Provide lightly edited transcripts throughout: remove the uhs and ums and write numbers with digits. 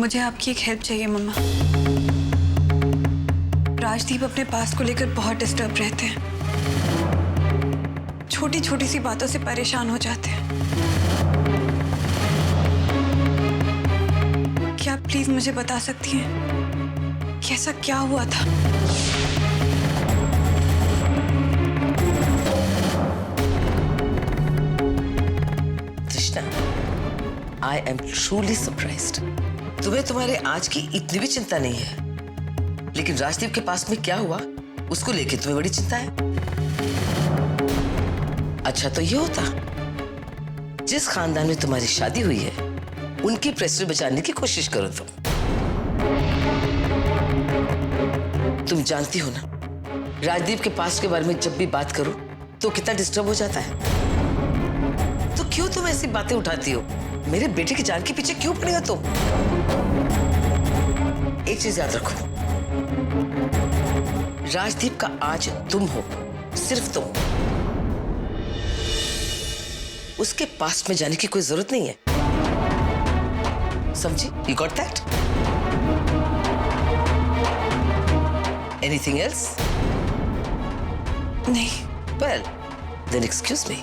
मुझे आपकी एक हेल्प चाहिए मम्मा। राजदीप अपने पास को लेकर बहुत डिस्टर्ब रहते हैं, छोटी छोटी सी बातों से परेशान हो जाते हैं। क्या आप प्लीज मुझे बता सकती हैं कि ऐसा क्या हुआ था? तृष्णा, I am truly surprised. तुम्हें तुम्हारे आज की इतनी भी चिंता नहीं है, लेकिन राजदीप के पास में क्या हुआ उसको लेके तुम्हें बड़ी चिंता है। अच्छा तो ये होता, जिस खानदान में तुम्हारी शादी हुई है उनकी प्रेस्टीज बचाने की कोशिश करो तुम जानती हो ना, राजदीप के पास के बारे में जब भी बात करो तो कितना डिस्टर्ब हो जाता है। तो क्यों तुम ऐसी बातें उठाती हो? मेरे बेटे की जान के पीछे क्यों पड़ी हो तुम? एक चीज याद रखो, राजदीप का आज तुम हो, सिर्फ तुम। उसके पास में जाने की कोई जरूरत नहीं है, समझी? You got that? Anything else? नहीं। Well, then excuse me.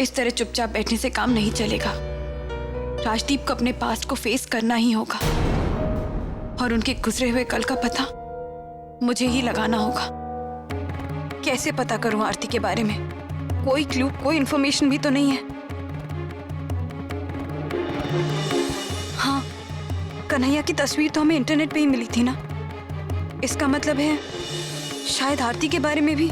इस तरह चुपचाप बैठने से काम नहीं चलेगा। राजदीप को अपने पास्ट को फेस करना ही होगा और उनके गुजरे हुए कल का पता मुझे ही लगाना होगा। कैसे पता करूं आरती के बारे में? कोई क्लू, कोई इंफॉर्मेशन भी तो नहीं है। हाँ, कन्हैया की तस्वीर तो हमें इंटरनेट पे ही मिली थी ना। इसका मतलब है शायद आरती के बारे में भी।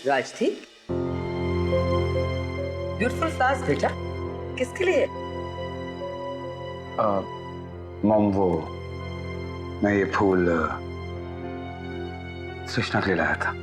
राजदीप, ब्यूटीफुल फ्लावर्स बेटा, किसके लिए? मॉम, वो मैं ये फूल तृष्णा के लिए लाया था।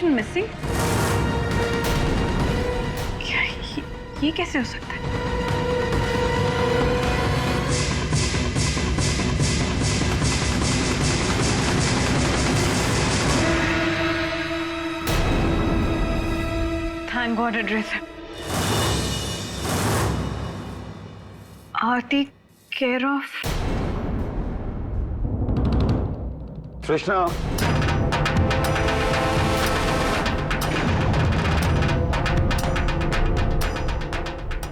मिसिंग? क्या ये कैसे हो सकता है? Thank God एड्रेस है। आरती केयर ऑफ तृष्णा।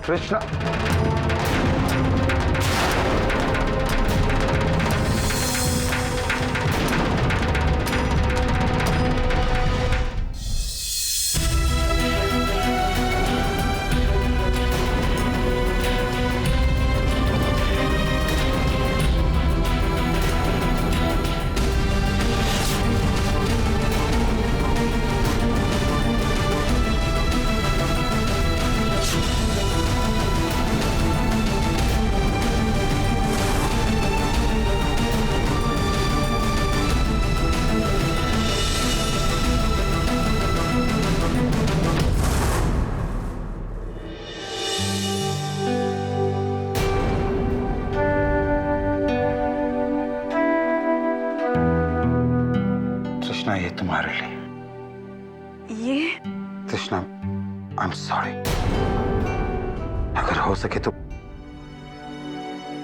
तृष्णा, ये कृष्णा, आई एम सॉरी। अगर हो सके तो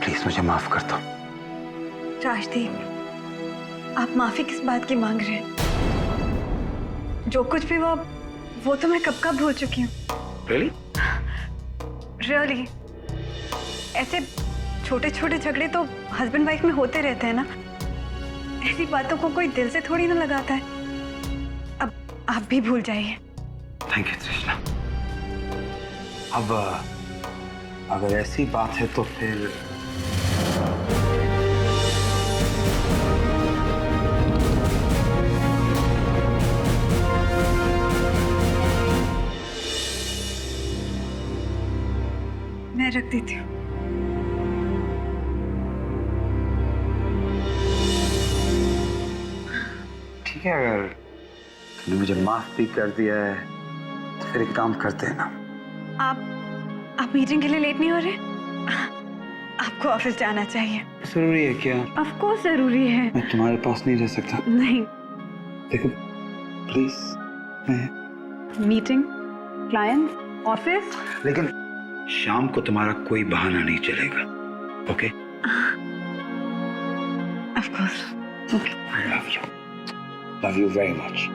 प्लीज मुझे माफ कर दो। राजदीप, आप माफी किस बात की मांग रहे हैं? जो कुछ भी वो तो मैं कब का भूल चुकी हूँ। रियली? रियली। ऐसे छोटे छोटे झगड़े तो हस्बैंड वाइफ में होते रहते हैं ना। ऐसी बातों को कोई दिल से थोड़ी ना लगाता है। अब आप भी भूल जाइए। Thank you Krishna. अब अगर ऐसी बात है तो फिर मैं रख देती हूँ। ठीक है, अगर तुमने मुझे माफ भी कर दिया है तो फिर एक काम करते हैं ना। आप मीटिंग के लिए लेट नहीं हो रहे? आपको ऑफिस जाना चाहिए। जरूरी है क्या? ऑफ कोर्स जरूरी है। मैं तुम्हारे पास नहीं रह सकता। नहीं। देखो प्लीज, मैं मीटिंग, क्लाइंट, ऑफिस। लेकिन शाम को तुम्हारा कोई बहाना नहीं चलेगा। Okay? Of course. Okay. I love you. Love you very much.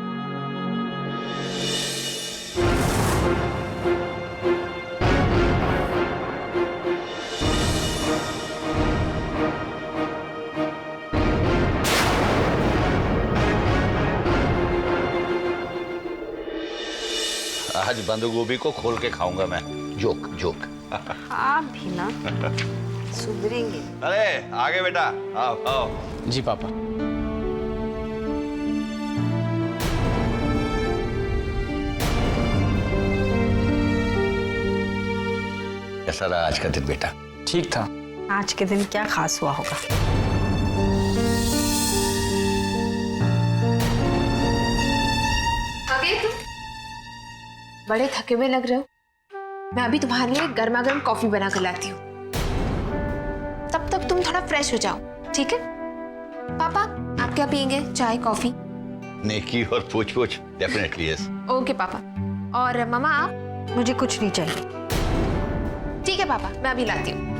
आज बंद गोभी को खोल के खाऊंगा मैं। Joke joke. आप भी ना सुधरेंगे। अरे आगे बेटा, आओ आओ। जी पापा। कैसा रहा आज का दिन बेटा? ठीक था। आज के दिन क्या खास हुआ होगा? थके तुम? बड़े थके हुए लग रहे हो। मैं अभी तुम्हारे लिए गर्मा गर्म कॉफी बना कर लाती हूँ। तब तक तुम थोड़ा फ्रेश हो जाओ, ठीक है? पापा, आप क्या पियेंगे? चाय, कॉफी? नेकी और पूछ पूछ, डेफिनेटली यस। ओके पापा। और मम्मा आप? मुझे कुछ नहीं चाहिए। ठीक है पापा, मैं अभी लाती हूँ।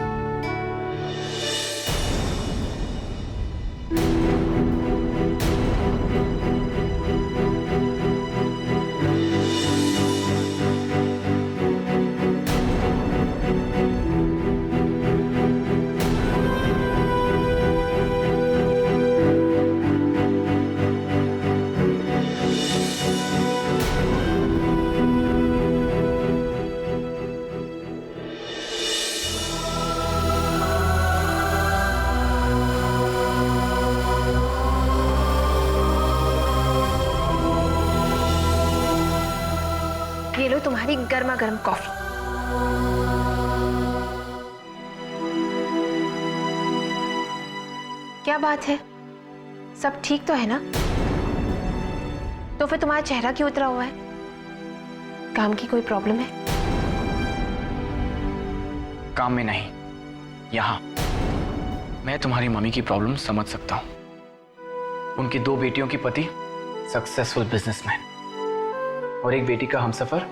ये लो तुम्हारी गर्मा गर्म कॉफी। क्या बात है, सब ठीक तो है ना? तो फिर तुम्हारा चेहरा क्यों उतरा हुआ है? काम की कोई प्रॉब्लम है? काम में नहीं, यहाँ। मैं तुम्हारी मम्मी की प्रॉब्लम समझ सकता हूँ। उनकी 2 बेटियों की पति सक्सेसफुल बिजनेसमैन और एक बेटी का हमसफर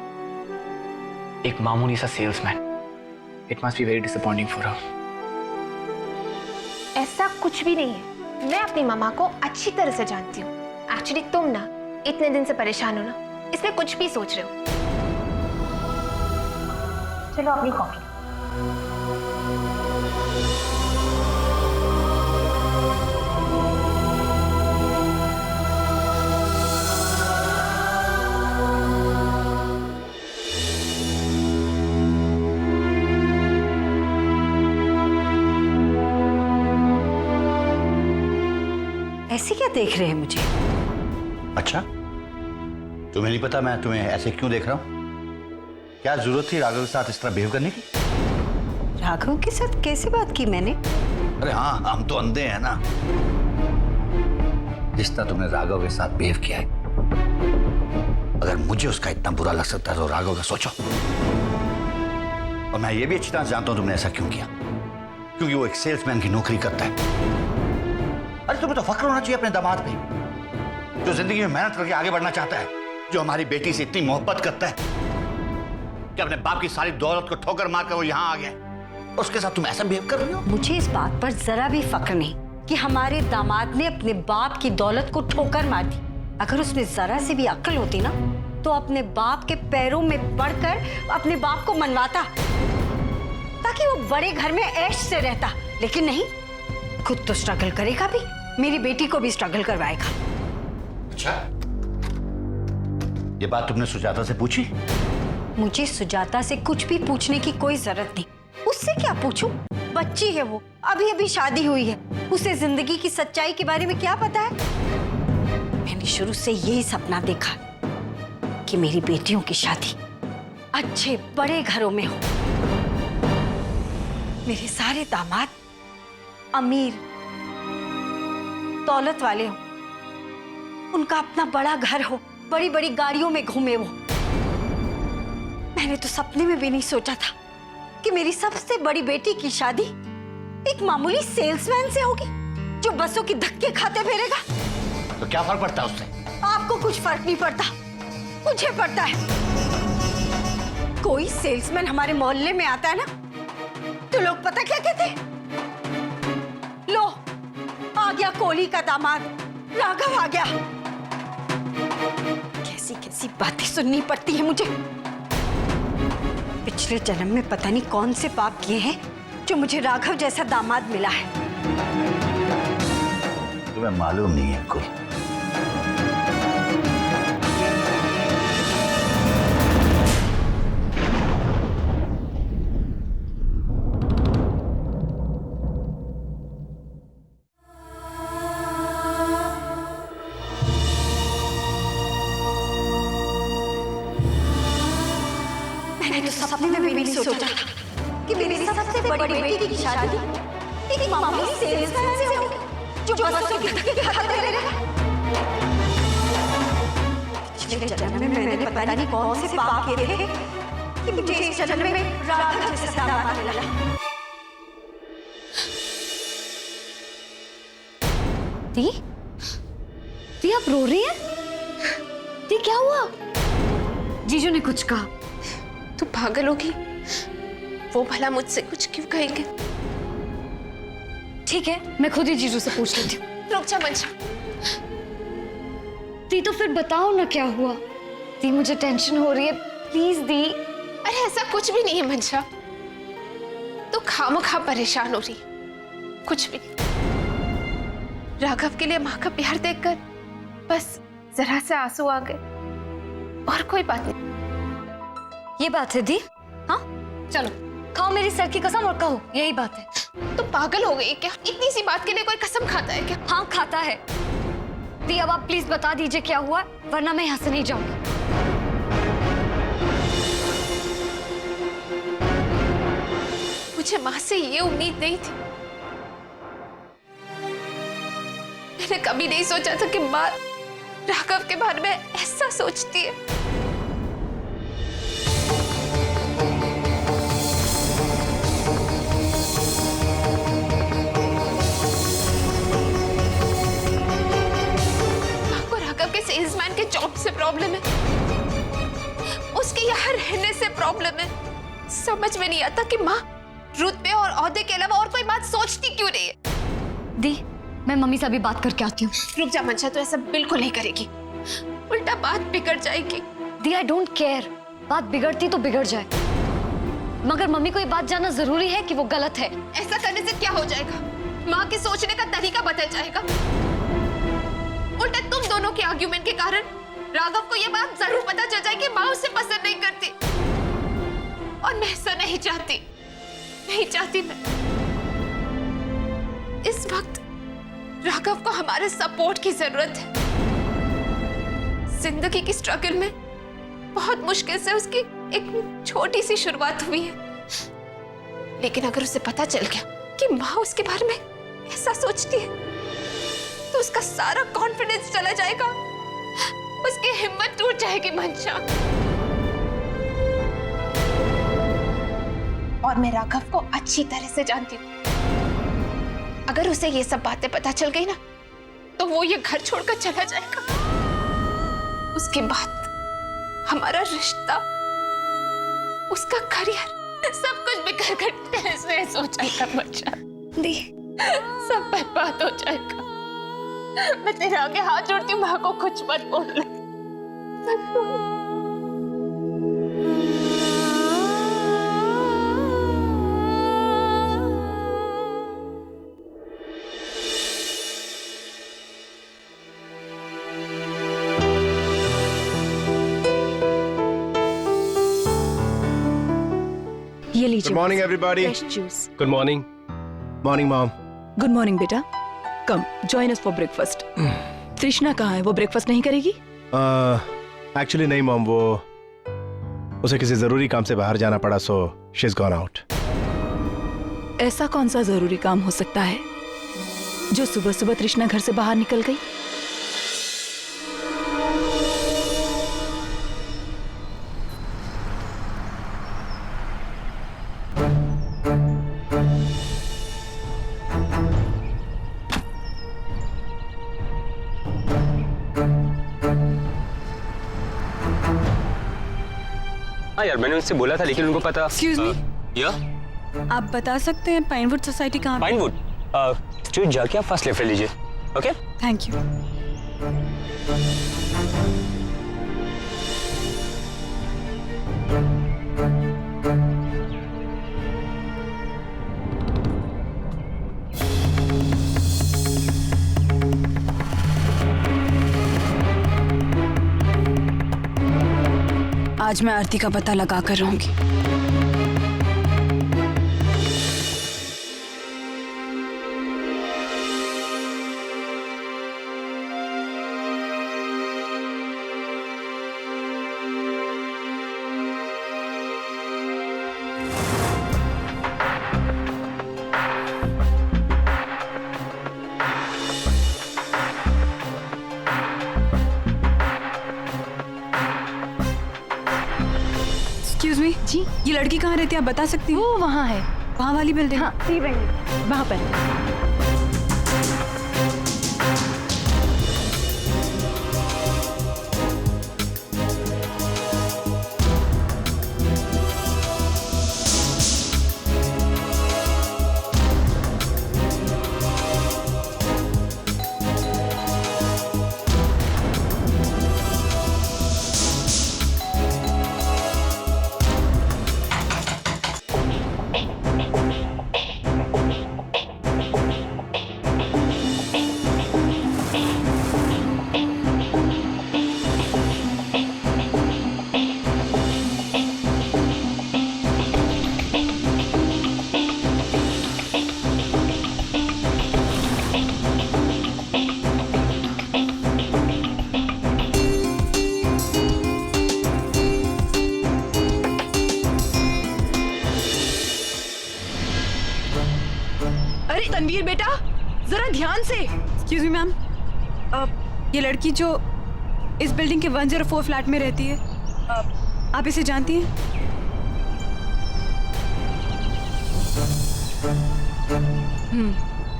एक मामूली सा salesman. It must be very disappointing for her. ऐसा कुछ भी नहीं है। मैं अपनी मामा को अच्छी तरह से जानती हूँ। एक्चुअली तुम ना इतने दिन से परेशान हो ना, इसलिए कुछ भी सोच रहे हो। चलो अपनी कॉफी। ऐसे क्या देख रहे हैं मुझे? अच्छा, तुम्हें नहीं पता मैं तुम्हें ऐसे क्यों देख रहा हूँ? क्या जरूरत थी राघव के साथ इस तरह बिहेव करने की? राघव के साथ कैसे बात की मैंने? अरे हाँ, हम तो अंधे हैं ना। जिस तरह तुमने राघव के साथ बिहेव किया है, अगर मुझे उसका इतना बुरा लग सकता है तो राघव का सोचो। और मैं ये भी अच्छी तरह जानता हूं तुमने ऐसा क्यों किया, क्योंकि वो एक सेल्समैन की नौकरी करता है। अरे तुम्हें तो फक्र होना चाहिए अपने दामाद पे, जो जिंदगी में मेहनत करके आगे बढ़ना चाहता है जो हमारी बेटी से इतनी मोहब्बत करता है कि अपने बाप की सारी दौलत को ठोकर मारकर वो यहाँ आ गया, उसके साथ तुम ऐसा बिहेव कर रही हो? मुझे इस बात पर जरा भी फक्र नहीं कि हमारे दामाद ने अपने बाप की दौलत को ठोकर मार दी। अगर उसमें जरा से भी अक्ल होती ना तो अपने बाप के पैरों में पड़कर अपने बाप को मनवाता, ताकि वो बड़े घर में ऐश से रहता। लेकिन नहीं, खुद तो स्ट्रगल करेगा भी, मेरी बेटी को भी स्ट्रगल करवाएगा। अच्छा, ये बात तुमने सुजाता से पूछी? मुझे सुजाता से कुछ भी पूछने की कोई जरूरत नहीं। उससे क्या पूछूं? बच्ची है वो, अभी अभी शादी हुई है, उसे जिंदगी की सच्चाई के बारे में क्या पता है? मैंने शुरू से यही सपना देखा कि मेरी बेटियों की शादी अच्छे बड़े घरों में हो, मेरे सारे दामाद अमीर दौलत वाले हो, उनका अपना बड़ा घर हो, बड़ी बड़ी गाड़ियों में घूमे वो। मैंने तो सपने में भी नहीं सोचा था कि मेरी सबसे बड़ी बेटी की शादी एक मामूली सेल्समैन से होगी जो बसों की धक्के खाते फिरेगा। तो क्या फर्क पड़ता है उससे? आपको कुछ फर्क नहीं पड़ता, मुझे पड़ता है। कोई सेल्समैन हमारे मोहल्ले में आता है ना तो लोग पता क्या कहते हैं? लो, आ गया कोली का दामाद, राघव आ गया। कैसी कैसी बातें सुननी पड़ती है मुझे। पिछले जन्म में पता नहीं कौन से पाप किए हैं जो मुझे राघव जैसा दामाद मिला है। तुम्हें मालूम नहीं है कोई? मैंने तो सपने में भी नहीं सोचा कि मेरी सबसे बड़ी बेटी की शादी एक मामूली सेल्समैन से होगी जो बसों की धक्के खाते रहेगा। पिछले जन्म में मैंने पता नहीं कौन से पाप किए थे कि मुझे इस जन्म में राघव जैसा दामाद मिला। दी? दी, आप रो रही हैं? दी, क्या हुआ? जीजू ने कुछ कहा? तू पागल होगी, वो भला मुझसे कुछ क्यों कहेंगे? ठीक है, मैं खुद ही जीजू से पूछ लेती हूँ। रुक जा मंशा। दी, तो फिर बताओ ना क्या हुआ। दी, मुझे टेंशन हो रही है, प्लीज दी। अरे ऐसा कुछ भी नहीं है मंशा, तू खामखा परेशान हो रही है, कुछ भी नहीं। राघव के लिए माँ का प्यार देखकर बस जरा से आंसू आ गए, और कोई बात नहीं। ये बात है दी? हाँ, चलो खाओ मेरी सर की कसम और कहो यही बात है। तो पागल हो गई क्या? इतनी सी बात के लिए कोई कसम खाता है क्या? हाँ, खाता है। दी, अब आप प्लीज बता दीजिए क्या हुआ, वरना मैं यहाँ से नहीं जाऊंगी। मुझे माँ से ये उम्मीद नहीं थी। मैंने कभी नहीं सोचा था कि माँ राघव के बारे में ऐसा सोचती है। सेल्समैन के जॉब से प्रॉब्लम है, उसके यहाँ रहने से प्रॉब्लम है। समझ में नहीं आता कि माँ रुतबे और ओहदे के अलावा और कोई बात सोचती क्यों नहीं है। दी, मैं मम्मी से अभी बात करके आती हूँ। रुक जा मंशा, तो ऐसा बिल्कुल नहीं करेगी, उल्टा बात बिगड़ जाएगी। दी, आई डोंट केयर, बात बिगड़ती तो बिगड़ जाए, मगर मम्मी को ये बात जानना जरूरी है कि वो गलत है। ऐसा करने से क्या हो जाएगा? माँ के सोचने का तरीका बदल जाएगा। उल्टा तुम दोनों के आर्ग्यूमेंट के कारण राघव को यह बात जरूर पता चल जाएगी कि माँ उसे पसंद नहीं करती, और मैं ऐसा नहीं चाहती, नहीं चाहती मैं। इस वक्त राघव को हमारे सपोर्ट की जरूरत है। जिंदगी की स्ट्रगल में बहुत मुश्किल से उसकी एक छोटी सी शुरुआत हुई है, लेकिन अगर उसे पता चल गया कि माँ उसके बारे में ऐसा सोचती है तो उसका सारा कॉन्फिडेंस चला जाएगा, उसकी हिम्मत टूट जाएगी मंशा। और मैं राघव को अच्छी तरह से जानती हूँ, अगर उसे ये सब बातें पता चल गई ना तो वो ये घर छोड़कर चला जाएगा। उसके बाद हमारा रिश्ता, उसका करियर, सब कुछ बिखर कर कैसे सोचा था बच्चा दी, सब बर्बाद हो जाएगा। मैं तेरे आगे हाथ जोड़ती हूँ, माँ को कुछ मत बोलना। ये लीजिए। Good morning, everybody. Fresh juice. Good morning. Morning, Mom. Good morning बेटा, come join us for breakfast. Trishna कहाँ है? वो ब्रेकफास्ट नहीं करेगी? Actually नहीं मॉम, वो उसे किसी जरूरी काम से बाहर जाना पड़ा, so she's gone out. ऐसा कौन सा जरूरी काम हो सकता है जो सुबह सुबह तृष्णा घर से बाहर निकल गई? हाँ यार, मैंने उनसे बोला था लेकिन उनको पता। एक्सक्यूज मी, या आप बता सकते हैं पाइनवुड सोसाइटी कहाँ पे? पाइनवुड स्ट्रीट जाके आप फर्स्ट लेफ्ट ले लीजिए। Okay, thank you. आज मैं आरती का पता लगा कर रहूंगी। एक्सक्यूज मी जी, ये लड़की कहाँ रहती है, आप बता सकती हो? वो वहाँ है। वहाँ वाली बिल्डिंग? हाँ, वहाँ पर। तनवीर बेटा, जरा ध्यान से। एक्सक्यूज मी मैम, ये लड़की जो इस बिल्डिंग के 104 फ्लैट में रहती है, आप इसे जानती हैं?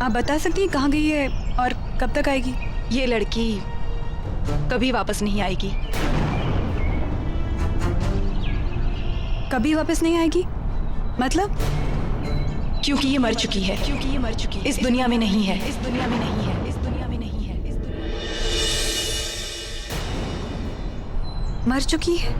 आप बता सकती हैं कहाँ गई है और कब तक आएगी? ये लड़की कभी वापस नहीं आएगी। कभी वापस नहीं आएगी मतलब? क्योंकि ये मर चुकी है। इस दुनिया में नहीं है। इस दुनिया में नहीं है। इस दुनिया में नहीं है। इस दुनिया में मर चुकी है?